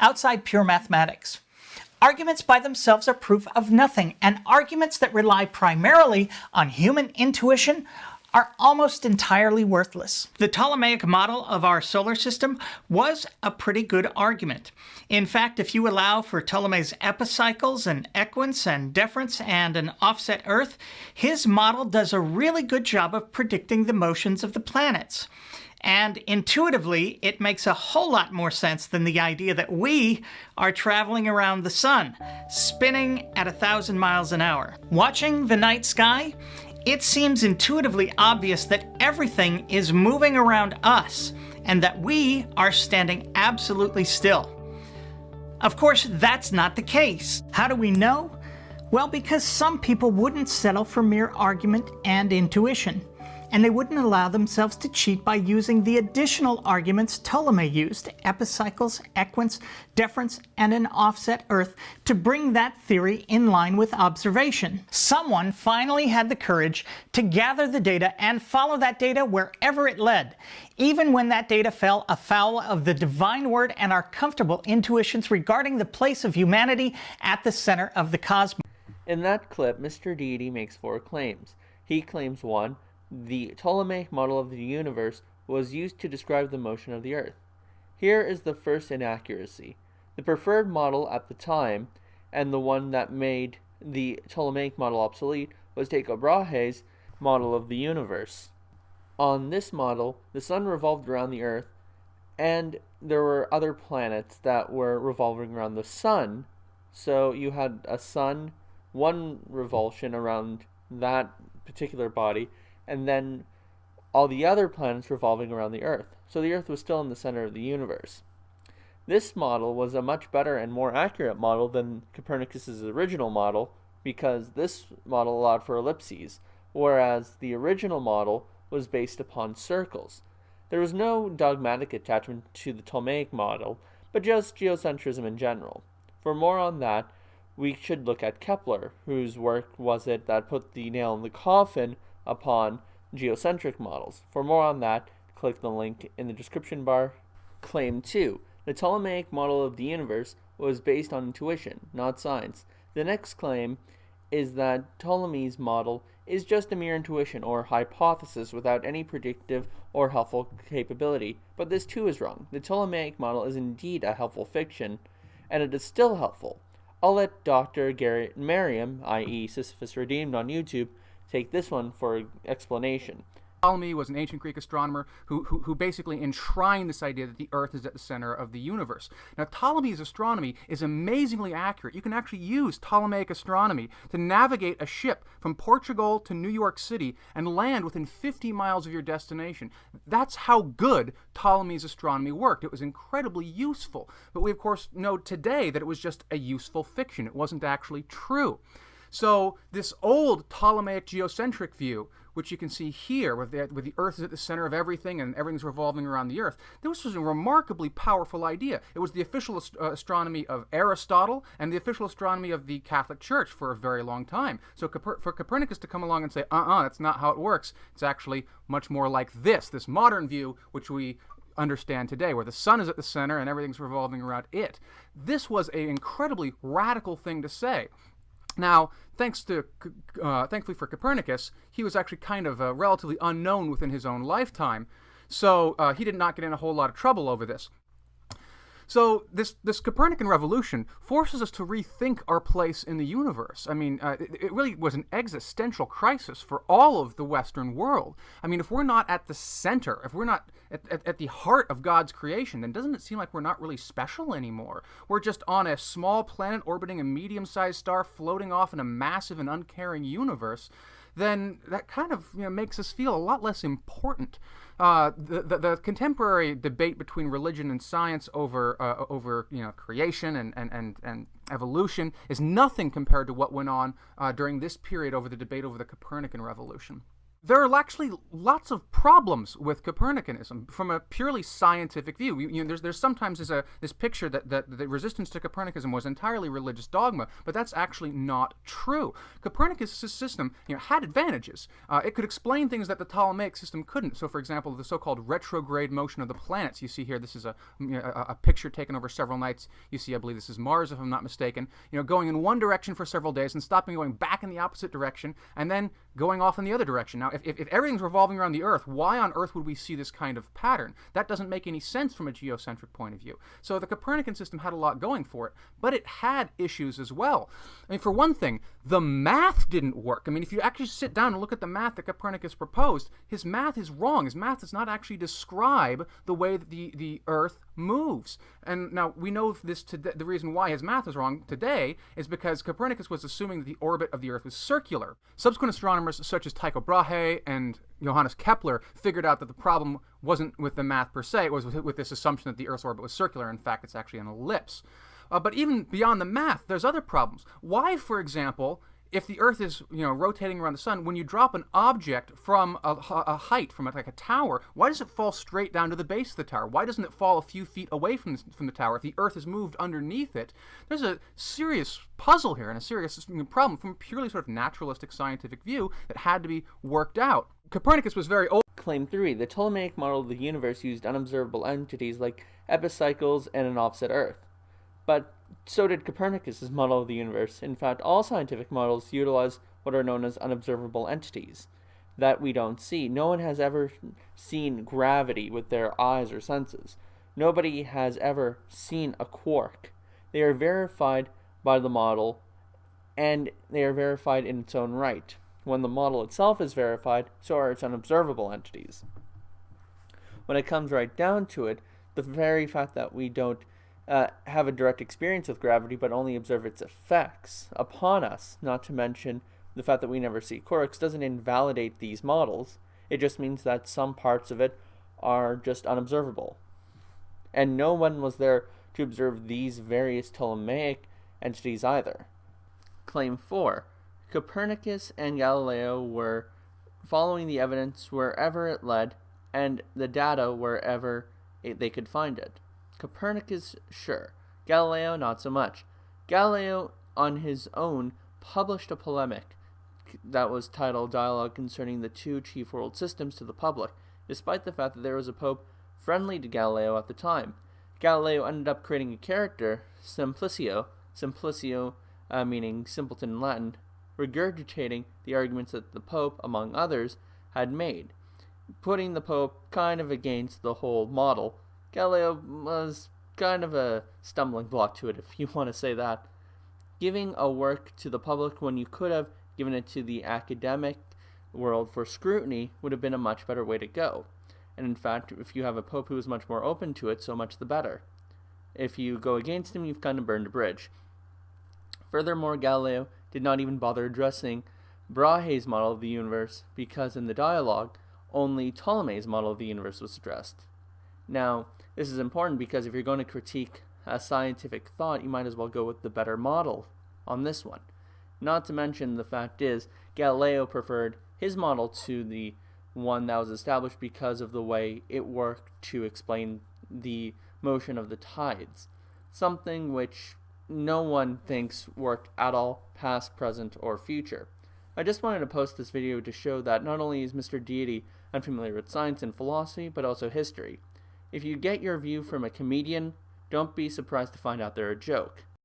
outside pure mathematics. Arguments by themselves are proof of nothing, and arguments that rely primarily on human intuition are almost entirely worthless. The Ptolemaic model of our solar system was a pretty good argument. In fact, if you allow for Ptolemy's epicycles and equants and deference and an offset Earth, his model does a really good job of predicting the motions of the planets. And intuitively, it makes a whole lot more sense than the idea that we are traveling around the sun, spinning at 1,000 miles an hour. Watching the night sky, it seems intuitively obvious that everything is moving around us and that we are standing absolutely still. Of course, that's not the case. How do we know? Well, because some people wouldn't settle for mere argument and intuition, and they wouldn't allow themselves to cheat by using the additional arguments Ptolemy used, epicycles, equants, deference, and an offset Earth, to bring that theory in line with observation. Someone finally had the courage to gather the data and follow that data wherever it led, even when that data fell afoul of the divine word and our comfortable intuitions regarding the place of humanity at the center of the cosmos. In that clip, Mr. Deity makes 4 claims. He claims 1. The Ptolemaic model of the universe was used to describe the motion of the Earth. Here is the first inaccuracy. The preferred model at the time, and the one that made the Ptolemaic model obsolete, was Tycho Brahe's model of the universe. On this model, the sun revolved around the Earth, and there were other planets that were revolving around the sun. So you had a sun, one revulsion around that particular body, and then all the other planets revolving around the Earth. So the Earth was still in the center of the universe. This model was a much better and more accurate model than Copernicus's original model, because this model allowed for ellipses, whereas the original model was based upon circles. There was no dogmatic attachment to the Ptolemaic model, but just geocentrism in general. For more on that, we should look at Kepler, whose work was it that put the nail in the coffin upon geocentric models. For more on that, click the link in the description bar. Claim 2. The Ptolemaic model of the universe was based on intuition, not science. The next claim is that Ptolemy's model is just a mere intuition or hypothesis without any predictive or helpful capability. But this too is wrong. The Ptolemaic model is indeed a helpful fiction, and it is still helpful. I'll let Dr. Garrett Merriam, i.e. Sisyphus Redeemed on YouTube, take this one for explanation. Ptolemy was an ancient Greek astronomer who basically enshrined this idea that the Earth is at the center of the universe. Now, Ptolemy's astronomy is amazingly accurate. You can actually use Ptolemaic astronomy to navigate a ship from Portugal to New York City and land within 50 miles of your destination. That's how good Ptolemy's astronomy worked. It was incredibly useful. But we, of course, know today that it was just a useful fiction. It wasn't actually true. So this old Ptolemaic geocentric view, which you can see here, where the Earth is at the center of everything and everything's revolving around the Earth, this was a remarkably powerful idea. It was the official astronomy of Aristotle and the official astronomy of the Catholic Church for a very long time. So for Copernicus to come along and say, that's not how it works, it's actually much more like this modern view, which we understand today, where the sun is at the center and everything's revolving around it. This was an incredibly radical thing to say. Now, thankfully for Copernicus, he was actually kind of relatively unknown within his own lifetime, so he did not get in a whole lot of trouble over this. So this Copernican revolution forces us to rethink our place in the universe. I mean, it really was an existential crisis for all of the Western world. I mean, if we're not at the center, if we're not at the heart of God's creation, then doesn't it seem like we're not really special anymore? We're just on a small planet orbiting a medium-sized star floating off in a massive and uncaring universe. Then that kind of makes us feel a lot less important. The contemporary debate between religion and science over creation and evolution is nothing compared to what went on during this period over the debate over the Copernican revolution. There are actually lots of problems with Copernicanism from a purely scientific view. There's sometimes this picture that the resistance to Copernicanism was entirely religious dogma, but that's actually not true. Copernicus' system had advantages. It could explain things that the Ptolemaic system couldn't. So, for example, the so-called retrograde motion of the planets. You see here, this is a picture taken over several nights. You see, I believe this is Mars, if I'm not mistaken, going in one direction for several days and stopping, going back in the opposite direction, and then going off in the other direction. Now, if everything's revolving around the Earth, why on earth would we see this kind of pattern? That doesn't make any sense from a geocentric point of view. So the Copernican system had a lot going for it, but it had issues as well. I mean, for one thing, the math didn't work. I mean, if you actually sit down and look at the math that Copernicus proposed, his math is wrong. His math does not actually describe the way that the Earth moves. And now we know this the reason why his math is wrong today is because Copernicus was assuming that the orbit of the Earth was circular. Subsequent astronomers such as Tycho Brahe and Johannes Kepler figured out that the problem wasn't with the math per se, it was with this assumption that the Earth's orbit was circular. In fact, it's actually an ellipse. But even beyond the math, there's other problems. Why, for example, if the Earth is rotating around the sun, when you drop an object from a height, from like a tower, why does it fall straight down to the base of the tower? Why doesn't it fall a few feet away from the tower? If the Earth is moved underneath it, there's a serious puzzle here and a serious problem from a purely sort of naturalistic scientific view that had to be worked out. Copernicus was very old. Claim 3. The Ptolemaic model of the universe used unobservable entities like epicycles and an offset Earth. But so did Copernicus' model of the universe. In fact, all scientific models utilize what are known as unobservable entities that we don't see. No one has ever seen gravity with their eyes or senses. Nobody has ever seen a quark. They are verified by the model, and they are verified in its own right. When the model itself is verified, so are its unobservable entities. When it comes right down to it, the very fact that we don't have a direct experience with gravity, but only observe its effects upon us, not to mention the fact that we never see quarks, doesn't invalidate these models. It just means that some parts of it are just unobservable. And no one was there to observe these various Ptolemaic entities either. Claim 4. Copernicus and Galileo were following the evidence wherever it led, and the data wherever they could find it. Copernicus, sure. Galileo, not so much. Galileo, on his own, published a polemic that was titled Dialogue Concerning the Two Chief World Systems to the public, despite the fact that there was a pope friendly to Galileo at the time. Galileo ended up creating a character, Simplicio, meaning simpleton in Latin, regurgitating the arguments that the pope, among others, had made, putting the pope kind of against the whole model. Galileo was kind of a stumbling block to it, if you want to say that. Giving a work to the public when you could have given it to the academic world for scrutiny would have been a much better way to go. And in fact, if you have a pope who is much more open to it, so much the better. If you go against him, you've kind of burned a bridge. Furthermore, Galileo did not even bother addressing Brahe's model of the universe, because in the dialogue, only Ptolemy's model of the universe was addressed. Now, this is important because if you're going to critique a scientific thought, you might as well go with the better model on this one. Not to mention, the fact is, Galileo preferred his model to the one that was established because of the way it worked to explain the motion of the tides, something which no one thinks worked at all, past, present, or future. I just wanted to post this video to show that not only is Mr. Deity unfamiliar with science and philosophy, but also history. If you get your view from a comedian, don't be surprised to find out they're a joke.